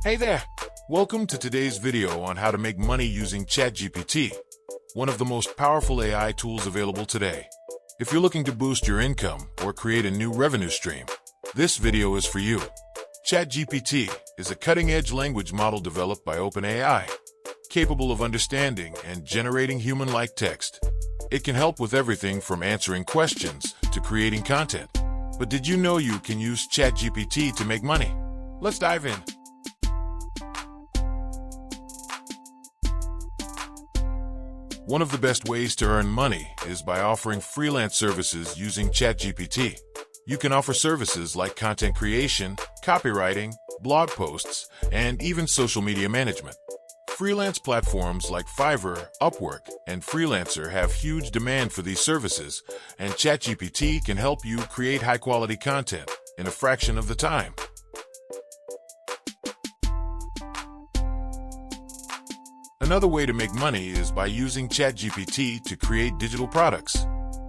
Hey there! Welcome to today's video on how to make money using ChatGPT, one of the most powerful AI tools available today. If you're looking to boost your income or create a new revenue stream, this video is for you. ChatGPT is a cutting-edge language model developed by OpenAI, capable of understanding and generating human-like text. It can help with everything from answering questions to creating content. But did you know you can use ChatGPT to make money? Let's dive in. One of the best ways to earn money is by offering freelance services using ChatGPT. You can offer services like content creation, copywriting, blog posts, and even social media management. Freelance platforms like Fiverr, Upwork, and Freelancer have huge demand for these services, and ChatGPT can help you create high-quality content in a fraction of the time. Another way to make money is by using ChatGPT to create digital products.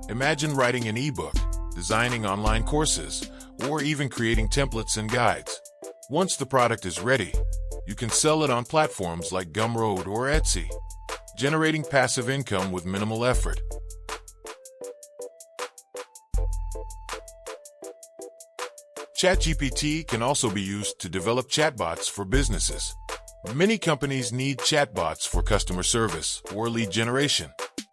Imagine writing an ebook, designing online courses, or even creating templates and guides. Once the product is ready, you can sell it on platforms like Gumroad or Etsy, generating passive income with minimal effort. ChatGPT can also be used to develop chatbots for businesses. Many companies need chatbots for customer service or lead generation.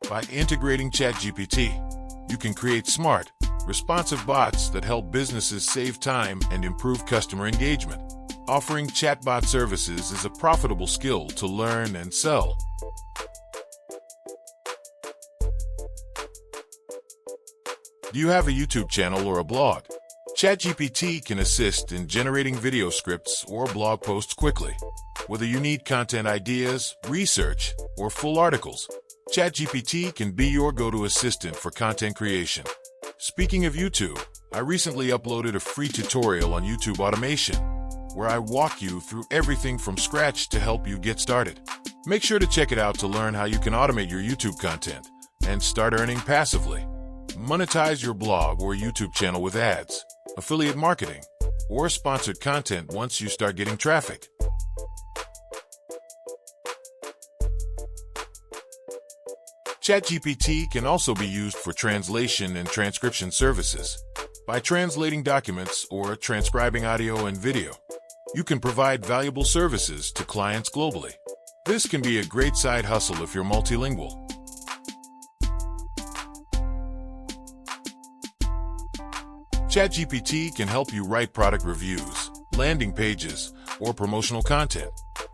By integrating ChatGPT, you can create smart, responsive bots that help businesses save time and improve customer engagement. Offering chatbot services is a profitable skill to learn and sell. Do you have a YouTube channel or a blog? ChatGPT can assist in generating video scripts or blog posts quickly. Whether you need content ideas, research, or full articles, ChatGPT can be your go-to assistant for content creation. Speaking of YouTube, I recently uploaded a free tutorial on YouTube automation, where I walk you through everything from scratch to help you get started. Make sure to check it out to learn how you can automate your YouTube content and start earning passively. Monetize your blog or YouTube channel with ads, affiliate marketing, or sponsored content once you start getting traffic. ChatGPT can also be used for translation and transcription services. By translating documents or transcribing audio and video, you can provide valuable services to clients globally. This can be a great side hustle if you're multilingual. ChatGPT can help you write product reviews, landing pages, or promotional content.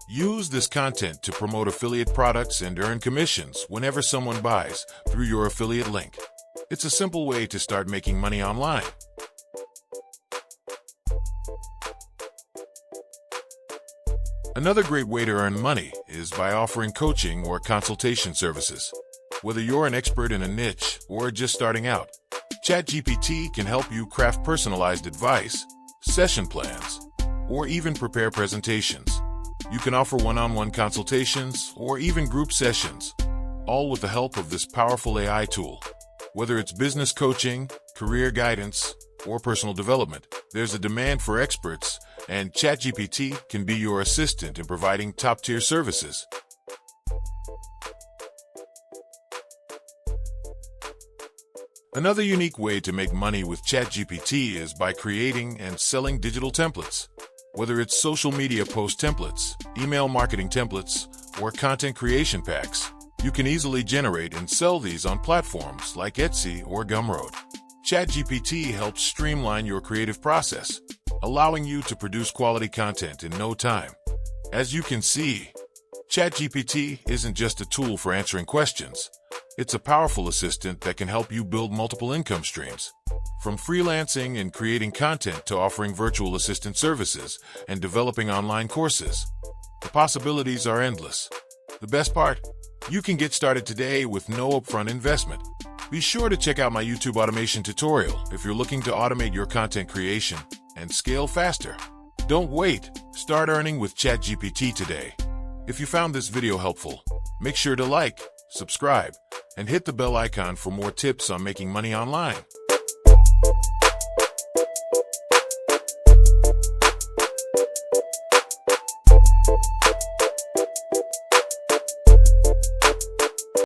Use this content to promote affiliate products and earn commissions whenever someone buys through your affiliate link. It's a simple way to start making money online. Another great way to earn money is by offering coaching or consultation services. Whether you're an expert in a niche or just starting out, ChatGPT can help you craft personalized advice, session plans, or even prepare presentations. You can offer one-on-one consultations or even group sessions, all with the help of this powerful AI tool. Whether it's business coaching, career guidance, or personal development, there's a demand for experts, and ChatGPT can be your assistant in providing top-tier services. Another unique way to make money with ChatGPT is by creating and selling digital templates. Whether it's social media post templates, email marketing templates, or content creation packs, you can easily generate and sell these on platforms like Etsy or Gumroad. ChatGPT helps streamline your creative process, allowing you to produce quality content in no time. As you can see, ChatGPT isn't just a tool for answering questions. It's a powerful assistant that can help you build multiple income streams. From freelancing and creating content to offering virtual assistant services and developing online courses, the possibilities are endless. The best part? You can get started today with no upfront investment. Be sure to check out my YouTube automation tutorial if you're looking to automate your content creation and scale faster. Don't wait. Start earning with ChatGPT today. If you found this video helpful, make sure to like, subscribe, and hit the bell icon for more tips on making money online.